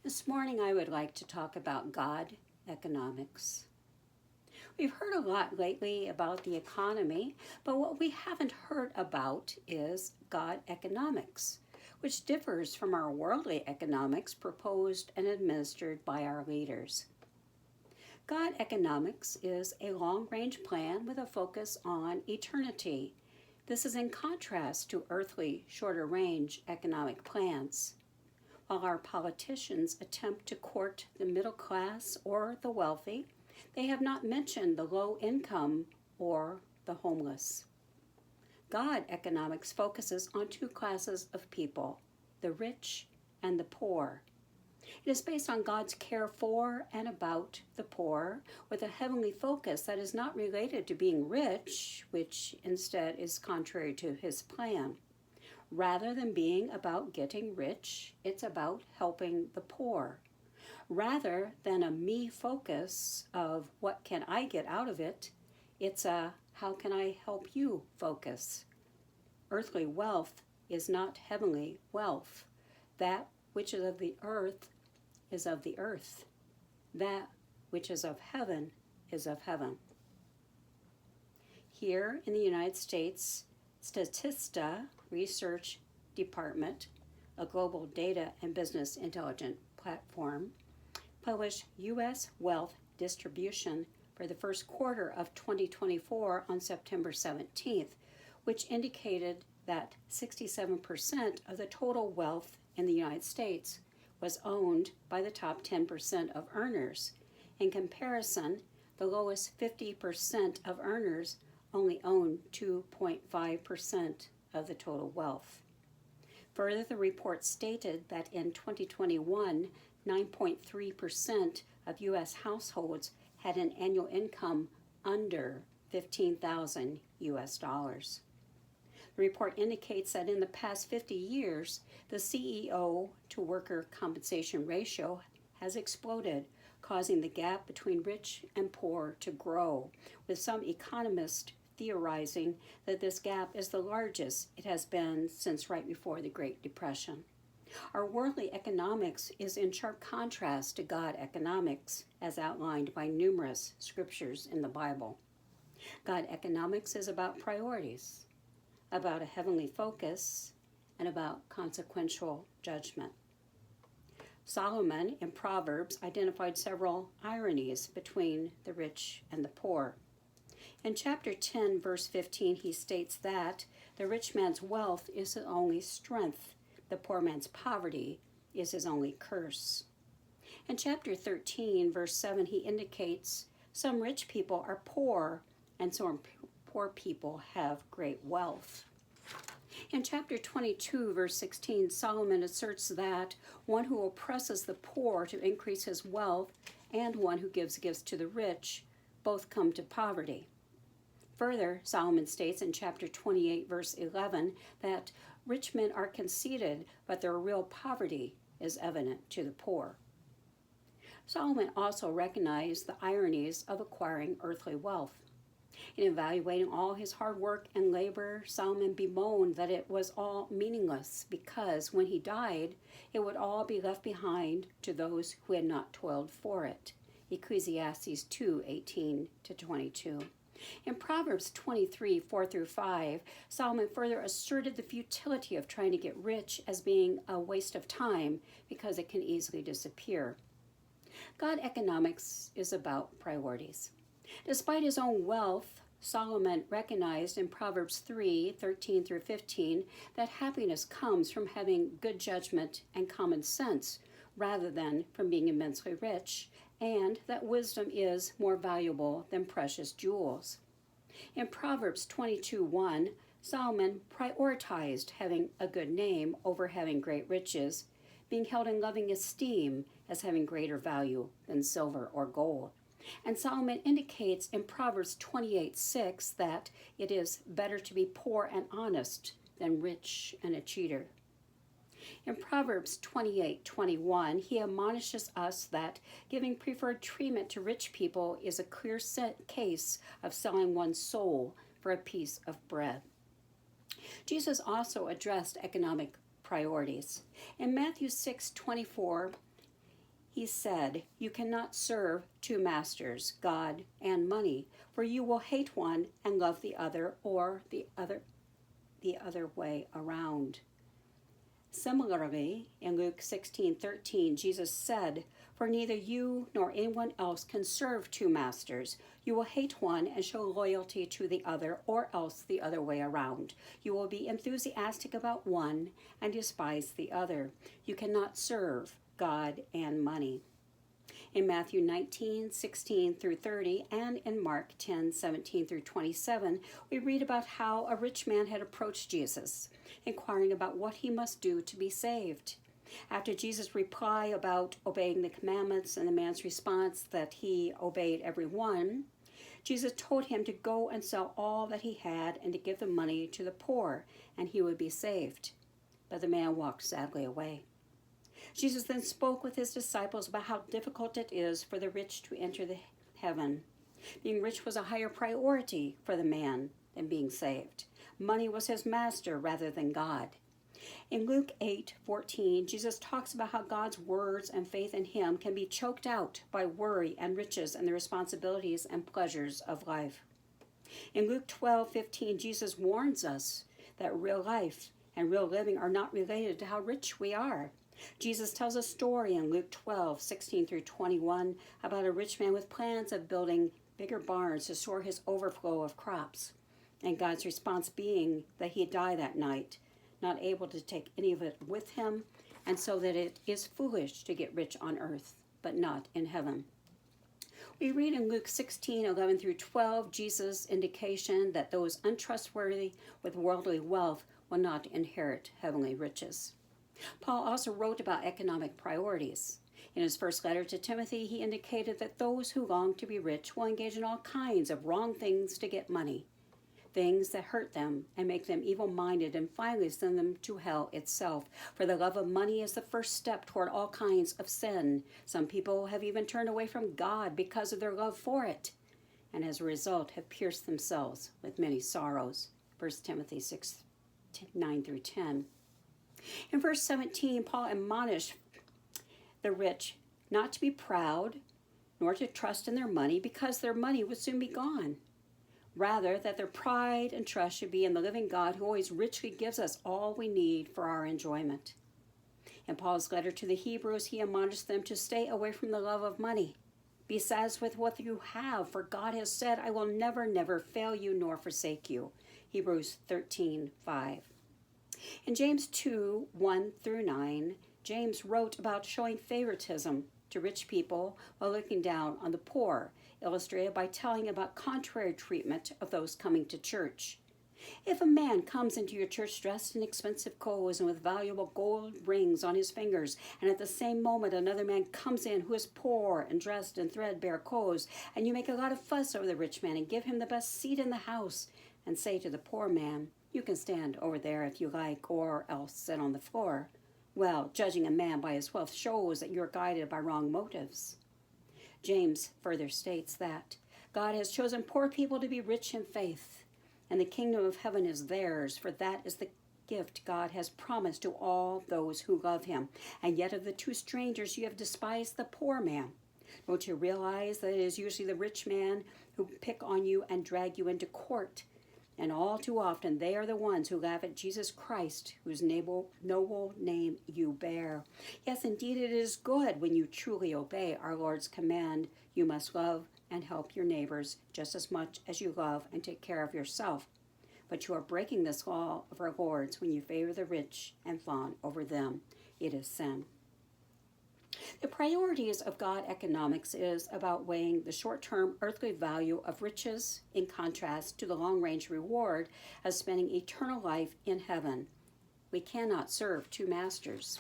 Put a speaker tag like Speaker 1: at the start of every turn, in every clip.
Speaker 1: This morning I would like to talk about God economics. We've heard a lot lately about the economy, but what we haven't heard about is God economics, which differs from our worldly economics proposed and administered by our leaders. God economics is a long-range plan with a focus on eternity. This is in contrast to earthly, shorter-range economic plans. While our politicians attempt to court the middle class or the wealthy, they have not mentioned the low income or the homeless. God economics focuses on two classes of people, the rich and the poor. It is based on God's care for and about the poor, with a heavenly focus that is not related to being rich, which instead is contrary to his plan. Rather than being about getting rich, it's about helping the poor. Rather than a me focus of what can I get out of it, it's a how can I help you focus. Earthly wealth is not heavenly wealth. That which is of the earth is of the earth. That which is of heaven is of heaven. Here in the United States, Statista Research Department, a global data and business intelligence platform, published U.S. wealth distribution for the first quarter of 2024 on September 17th, which indicated that 67% of the total wealth in the United States was owned by the top 10% of earners. In comparison, the lowest 50% of earners only own 2.5% of the total wealth. Further, the report stated that in 2021, 9.3% of U.S. households had an annual income under $15,000 US dollars. The report indicates that in the past 50 years, the CEO to worker compensation ratio has exploded, causing the gap between rich and poor to grow, with some economists theorizing that this gap is the largest it has been since right before the Great Depression. Our worldly economics is in sharp contrast to God economics, as outlined by numerous scriptures in the Bible. God economics is about priorities, about a heavenly focus, and about consequential judgment. Solomon in Proverbs identified several ironies between the rich and the poor. In chapter 10, verse 15, he states that the rich man's wealth is his only strength, the poor man's poverty is his only curse. In chapter 13, verse 7, he indicates some rich people are poor, and some poor people have great wealth. In chapter 22, verse 16, Solomon asserts that one who oppresses the poor to increase his wealth and one who gives gifts to the rich both come to poverty. Further, Solomon states in chapter 28, verse 11, that rich men are conceited, but their real poverty is evident to the poor. Solomon also recognized the ironies of acquiring earthly wealth. In evaluating all his hard work and labor, Solomon bemoaned that it was all meaningless because when he died, it would all be left behind to those who had not toiled for it. Ecclesiastes 2:18-22. In Proverbs 23, 4 through 5, Solomon further asserted the futility of trying to get rich as being a waste of time because it can easily disappear. God economics is about priorities. Despite his own wealth, Solomon recognized in Proverbs 3, 13 through 15, that happiness comes from having good judgment and common sense rather than from being immensely rich, and that wisdom is more valuable than precious jewels. In Proverbs 22:1, Solomon prioritized having a good name over having great riches, being held in loving esteem as having greater value than silver or gold. And Solomon indicates in Proverbs 28:6 that it is better to be poor and honest than rich and a cheater. In Proverbs 28:21, he admonishes us that giving preferred treatment to rich people is a clear case of selling one's soul for a piece of bread. Jesus also addressed economic priorities. In Matthew 6:24, He said, "You cannot serve two masters, God and money, for you will hate one and love the other, or the other way around." Similarly, in Luke 16:13, Jesus said, "For neither you nor anyone else can serve two masters. You will hate one and show loyalty to the other, or else the other way around. You will be enthusiastic about one and despise the other. You cannot serve God and money." In Matthew 19:16 through 30, and in Mark 10:17 through 27, we read about how a rich man had approached Jesus, inquiring about what he must do to be saved. After Jesus' reply about obeying the commandments and the man's response that he obeyed every one, Jesus told him to go and sell all that he had and to give the money to the poor, and he would be saved. But the man walked sadly away. Jesus then spoke with his disciples about how difficult it is for the rich to enter the heaven. Being rich was a higher priority for the man than being saved. Money was his master rather than God. In Luke 8:14, Jesus talks about how God's words and faith in him can be choked out by worry and riches and the responsibilities and pleasures of life. In Luke 12:15, Jesus warns us that real life and real living are not related to how rich we are. Jesus tells a story in Luke 12:16 through 21 about a rich man with plans of building bigger barns to store his overflow of crops, and God's response being that he'd die that night, not able to take any of it with him, and so that it is foolish to get rich on earth, but not in heaven. We read in Luke 16:11 through 12, Jesus' indication that those untrustworthy with worldly wealth will not inherit heavenly riches. Paul also wrote about economic priorities. In his first letter to Timothy, he indicated that those who long to be rich will engage in all kinds of wrong things to get money, things that hurt them and make them evil-minded and finally send them to hell itself. For the love of money is the first step toward all kinds of sin. Some people have even turned away from God because of their love for it, and as a result have pierced themselves with many sorrows. 1 Timothy 6:9 through 10. In verse 17, Paul admonished the rich not to be proud, nor to trust in their money, because their money would soon be gone. Rather, that their pride and trust should be in the living God who always richly gives us all we need for our enjoyment. In Paul's letter to the Hebrews, he admonished them to stay away from the love of money. Be satisfied with what you have, for God has said, "I will never fail you nor forsake you." Hebrews 13:5. In James 2:1 through 9, James wrote about showing favoritism to rich people while looking down on the poor, illustrated by telling about contrary treatment of those coming to church. If a man comes into your church dressed in expensive clothes and with valuable gold rings on his fingers, and at the same moment another man comes in who is poor and dressed in threadbare clothes, and you make a lot of fuss over the rich man and give him the best seat in the house, and say to the poor man, "You can stand over there if you like, or else sit on the floor," well, judging a man by his wealth shows that you're guided by wrong motives. James further states that God has chosen poor people to be rich in faith, and the kingdom of heaven is theirs, for that is the gift God has promised to all those who love him. And yet of the two strangers you have despised the poor man. Don't you realize that it is usually the rich man who pick on you and drag you into court? And all too often they are the ones who laugh at Jesus Christ, whose noble name you bear. Yes, indeed, it is good when you truly obey our Lord's command. You must love and help your neighbors just as much as you love and take care of yourself. But you are breaking this law of our Lord's when you favor the rich and fawn over them. It is sin. The priorities of God economics is about weighing the short-term earthly value of riches in contrast to the long-range reward of spending eternal life in heaven. We cannot serve two masters.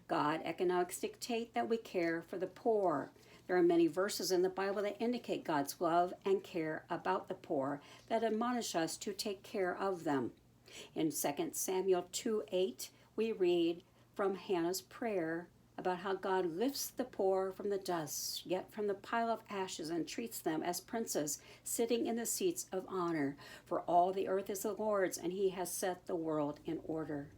Speaker 1: God economics dictate that we care for the poor. There are many verses in the Bible that indicate God's love and care about the poor, that admonish us to take care of them. In 2 Samuel 2:8, we read from Hannah's prayer about how God lifts the poor from the dust, yet from the pile of ashes, and treats them as princes sitting in the seats of honor. For all the earth is the Lord's, and he has set the world in order.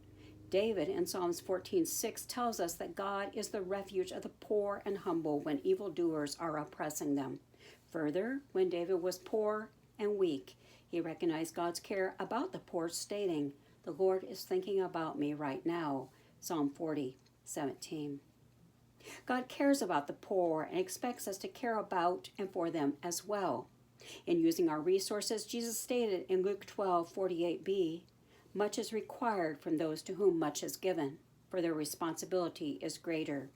Speaker 1: David in Psalms 14:6 tells us that God is the refuge of the poor and humble when evildoers are oppressing them. Further, when David was poor and weak, he recognized God's care about the poor, stating, "The Lord is thinking about me right now." Psalm 40:17. God cares about the poor and expects us to care about and for them as well. In using our resources, Jesus stated in Luke 12:48b, "Much is required from those to whom much is given, for their responsibility is greater."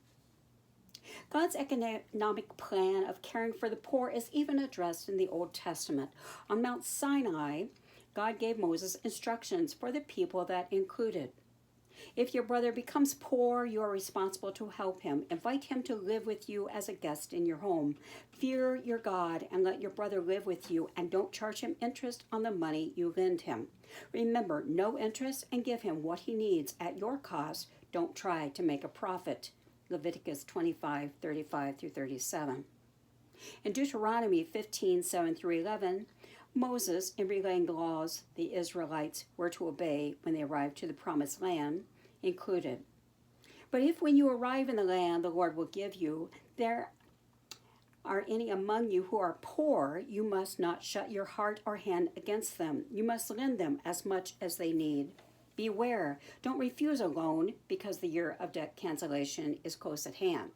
Speaker 1: God's economic plan of caring for the poor is even addressed in the Old Testament. On Mount Sinai, God gave Moses instructions for the people that included: if your brother becomes poor, you are responsible to help him. Invite him to live with you as a guest in your home. Fear your God and let your brother live with you, and don't charge him interest on the money you lend him. Remember, no interest, and give him what he needs at your cost. Don't try to make a profit. Leviticus 25:35-37. In Deuteronomy 15:7-11, Moses, in relaying the laws the Israelites were to obey when they arrived to the promised land, included: "But if when you arrive in the land the Lord will give you, there are any among you who are poor, you must not shut your heart or hand against them. You must lend them as much as they need. Beware, don't refuse a loan because the year of debt cancellation is close at hand.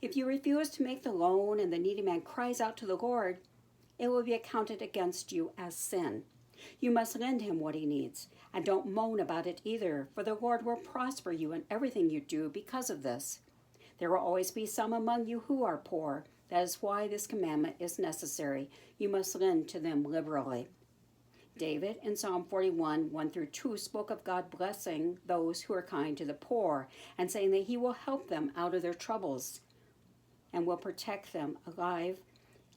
Speaker 1: If you refuse to make the loan and the needy man cries out to the Lord, it will be accounted against you as sin. You must lend him what he needs, and don't moan about it either, for the Lord will prosper you in everything you do because of this. There will always be some among you who are poor. That is why this commandment is necessary. You must lend to them liberally." David in Psalm 41:1-2 spoke of God blessing those who are kind to the poor and saying that he will help them out of their troubles and will protect them alive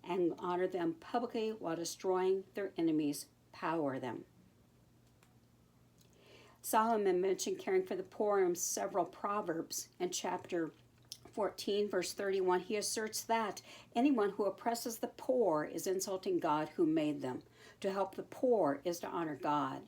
Speaker 1: and honor them publicly while destroying their enemies, power them. Solomon mentioned caring for the poor in several Proverbs. In chapter 14:31, he asserts that anyone who oppresses the poor is insulting God who made them. To help the poor is to honor God.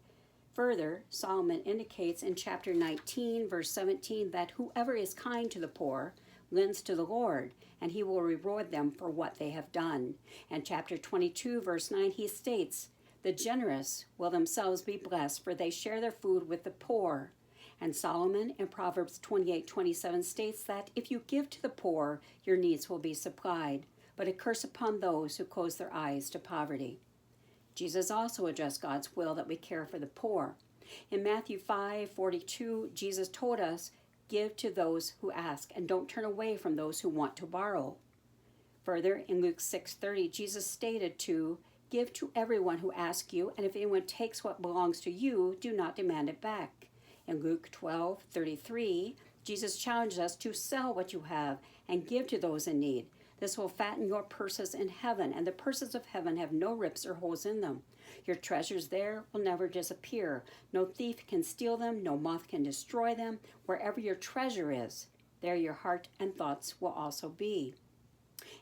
Speaker 1: Further, Solomon indicates in chapter 19:17 that whoever is kind to the poor lends to the Lord, and he will reward them for what they have done. And chapter 22:9, he states, "The generous will themselves be blessed, for they share their food with the poor." And Solomon in Proverbs 28:27 states that if you give to the poor, your needs will be supplied, but a curse upon those who close their eyes to poverty. Jesus also addressed God's will that we care for the poor. In Matthew 5:42, Jesus told us, "Give to those who ask, and don't turn away from those who want to borrow." Further, in Luke 6:30, Jesus stated to give to everyone who asks you, and if anyone takes what belongs to you, do not demand it back. In Luke 12:33, Jesus challenged us to sell what you have and give to those in need. This will fatten your purses in heaven, and the purses of heaven have no rips or holes in them. Your treasures there will never disappear. No thief can steal them, no moth can destroy them. Wherever your treasure is, there your heart and thoughts will also be.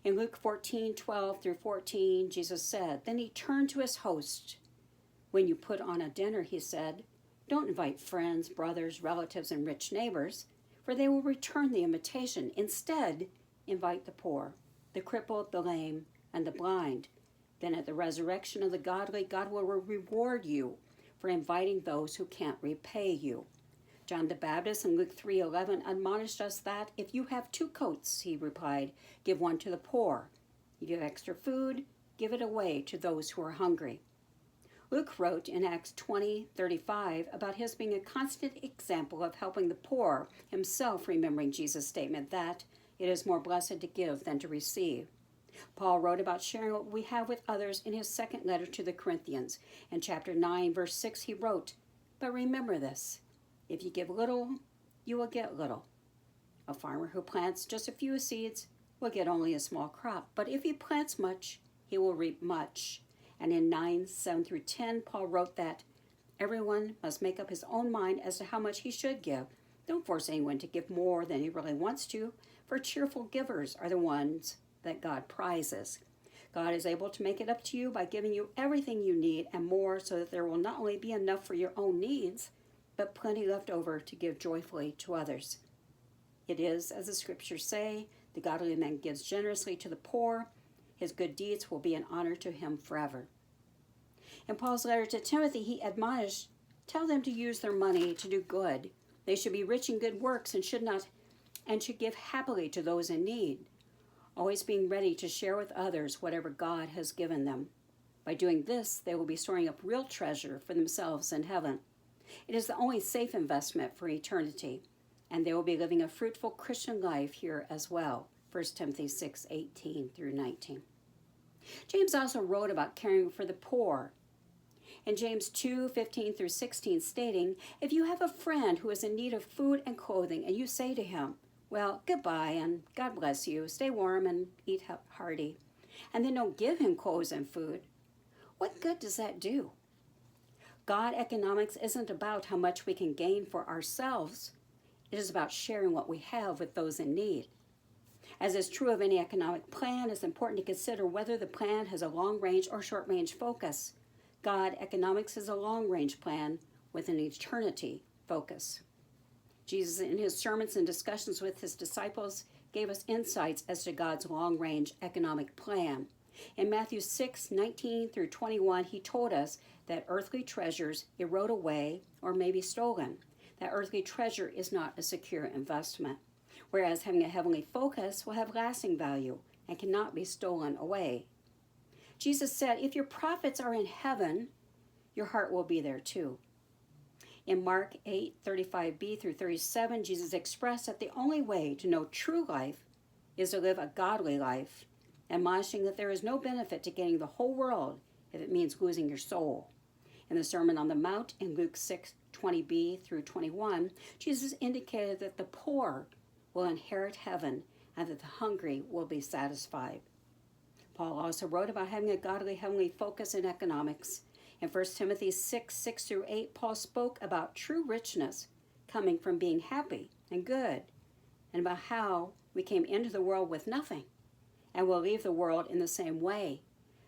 Speaker 1: In Luke 14:12-14, Jesus said, then he turned to his host. When you put on a dinner, he said, don't invite friends, brothers, relatives, and rich neighbors, for they will return the invitation. Instead, invite the poor, the crippled, the lame, and the blind. Then at the resurrection of the godly, God will reward you for inviting those who can't repay you. John the Baptist in Luke 3:11 admonished us that if you have 2 coats, he replied, give one to the poor. If you have extra food, give it away to those who are hungry. Luke wrote in Acts 20:35 about his being a constant example of helping the poor, himself remembering Jesus' statement that it is more blessed to give than to receive. Paul wrote about sharing what we have with others in his second letter to the Corinthians. In chapter 9:6, he wrote, but remember this, if you give little, you will get little. A farmer who plants just a few seeds will get only a small crop, but if he plants much, he will reap much. And in 9:7-10, Paul wrote that everyone must make up his own mind as to how much he should give. Don't force anyone to give more than he really wants to, for cheerful givers are the ones that God prizes. God is able to make it up to you by giving you everything you need and more, so that there will not only be enough for your own needs, but plenty left over to give joyfully to others. It is, as the scriptures say, the godly man gives generously to the poor. His good deeds will be an honor to him forever. In Paul's letter to Timothy, he admonished, tell them to use their money to do good. They should be rich in good works and should give happily to those in need, always being ready to share with others whatever God has given them. By doing this, they will be storing up real treasure for themselves in heaven. It is the only safe investment for eternity, and they will be living a fruitful Christian life here as well. 1 Timothy 6:18 through 19. James also wrote about caring for the poor. In James 2:15 through 16, stating, if you have a friend who is in need of food and clothing, and you say to him, well, goodbye and God bless you, stay warm and eat hearty, and then don't give him clothes and food, what good does that do? God economics isn't about how much we can gain for ourselves. It is about sharing what we have with those in need. As is true of any economic plan, it's important to consider whether the plan has a long-range or short-range focus. God economics is a long-range plan with an eternity focus. Jesus, in his sermons and discussions with his disciples, gave us insights as to God's long-range economic plan. In Matthew 6:19 through 21, he told us that earthly treasures erode away or may be stolen. That earthly treasure is not a secure investment, whereas having a heavenly focus will have lasting value and cannot be stolen away. Jesus said, if your profits are in heaven, your heart will be there too. In Mark 8:35b through 37, Jesus expressed that the only way to know true life is to live a godly life, admonishing that there is no benefit to gaining the whole world if it means losing your soul. In the Sermon on the Mount in Luke 6:20b through 21, Jesus indicated that the poor will inherit heaven and that the hungry will be satisfied. Paul also wrote about having a godly heavenly focus in economics. In 1 Timothy 6:6 through 8, Paul spoke about true richness coming from being happy and good, and about how we came into the world with nothing and will leave the world in the same way,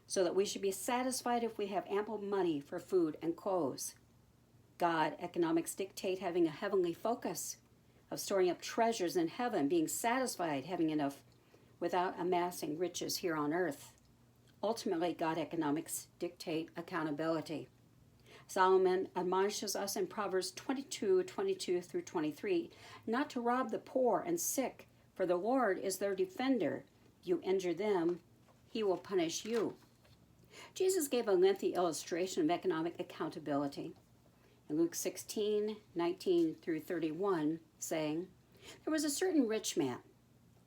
Speaker 1: so that we should be satisfied if we have ample money for food and clothes. God economics dictate having a heavenly focus, of storing up treasures in heaven, being satisfied having enough without amassing riches here on earth. Ultimately, God economics dictate accountability. Solomon admonishes us in Proverbs 22:22 through 23, not to rob the poor and sick, for the Lord is their defender. If you injure them, he will punish you. Jesus gave a lengthy illustration of economic accountability. In Luke 16:19 through 31, saying, there was a certain rich man,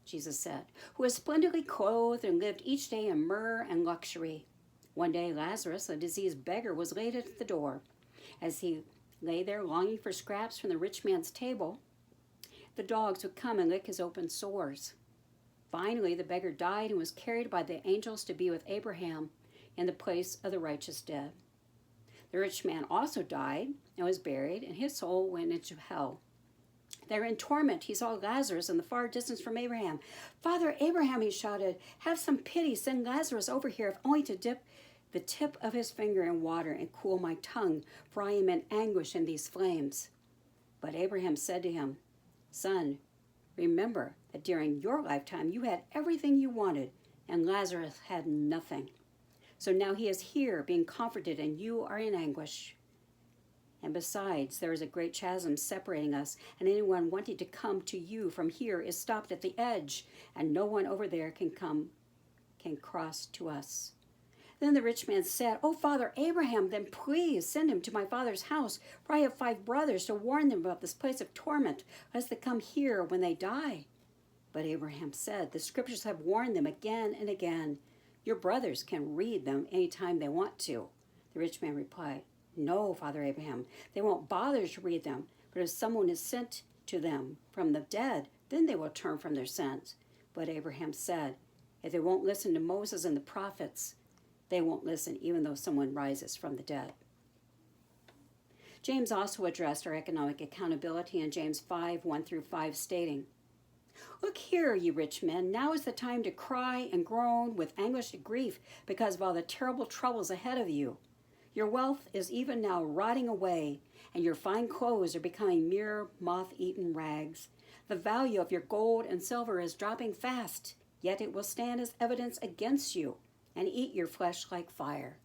Speaker 1: Jesus said, who was splendidly clothed and lived each day in myrrh and luxury. One day Lazarus, a diseased beggar, was laid at the door. As he lay there longing for scraps from the rich man's table, the dogs would come and lick his open sores. Finally, the beggar died and was carried by the angels to be with Abraham in the place of the righteous dead. The rich man also died and was buried, and his soul went into hell. There in torment, he saw Lazarus in the far distance from Abraham. Father Abraham, he shouted, have some pity, send Lazarus over here, if only to dip the tip of his finger in water and cool my tongue, for I am in anguish in these flames. But Abraham said to him, Son, remember that during your lifetime you had everything you wanted, and Lazarus had nothing. So now he is here being comforted, and you are in anguish. And besides, there is a great chasm separating us, and anyone wanting to come to you from here is stopped at the edge, and no one over there can cross to us. Then the rich man said, Oh, Father Abraham, then please send him to my father's house, for I have 5 brothers, to warn them about this place of torment, lest they come here when they die. But Abraham said, the scriptures have warned them again and again. Your brothers can read them any time they want to. The rich man replied, No, Father Abraham, they won't bother to read them, but if someone is sent to them from the dead, then they will turn from their sins. But Abraham said, If they won't listen to Moses and the prophets, they won't listen even though someone rises from the dead. James also addressed our economic accountability in James 5:1 through 5, stating, Look here, you rich men, now is the time to cry and groan with anguish and grief because of all the terrible troubles ahead of you. Your wealth is even now rotting away, and your fine clothes are becoming mere moth-eaten rags. The value of your gold and silver is dropping fast, yet it will stand as evidence against you and eat your flesh like fire.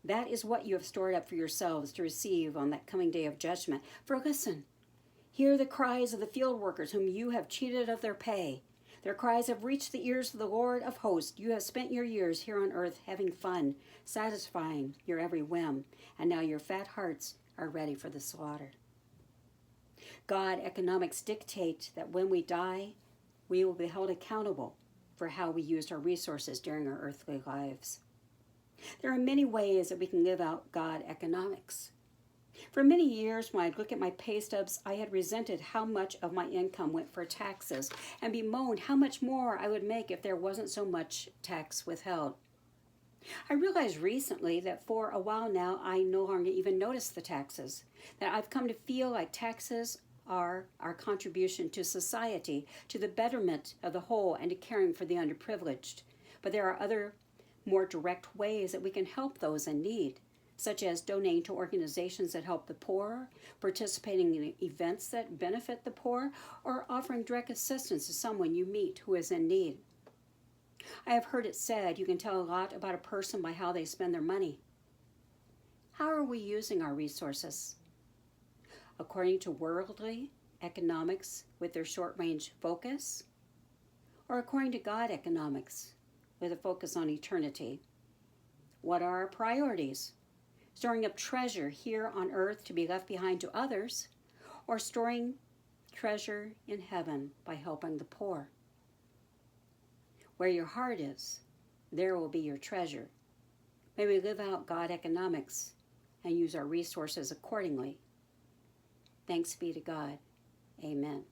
Speaker 1: That is what you have stored up for yourselves to receive on that coming day of judgment. For listen, hear the cries of the field workers whom you have cheated of their pay. Their cries have reached the ears of the Lord of hosts. You have spent your years here on earth having fun, satisfying your every whim, and now your fat hearts are ready for the slaughter. God economics dictate that when we die, we will be held accountable for how we used our resources during our earthly lives. There are many ways that we can live out God economics. For many years, when I'd look at my pay stubs, I had resented how much of my income went for taxes and bemoaned how much more I would make if there wasn't so much tax withheld. I realized recently that for a while now, I no longer even notice the taxes, that I've come to feel like taxes are our contribution to society, to the betterment of the whole, and to caring for the underprivileged. But there are other more direct ways that we can help those in need, such as donating to organizations that help the poor, participating in events that benefit the poor, or offering direct assistance to someone you meet who is in need. I have heard it said you can tell a lot about a person by how they spend their money. How are we using our resources? According to worldly economics with their short-range focus, or according to God economics with a focus on eternity? What are our priorities? Storing up treasure here on earth to be left behind to others, or storing treasure in heaven by helping the poor? Where your heart is, there will be your treasure. May we live out God economics and use our resources accordingly. Thanks be to God. Amen.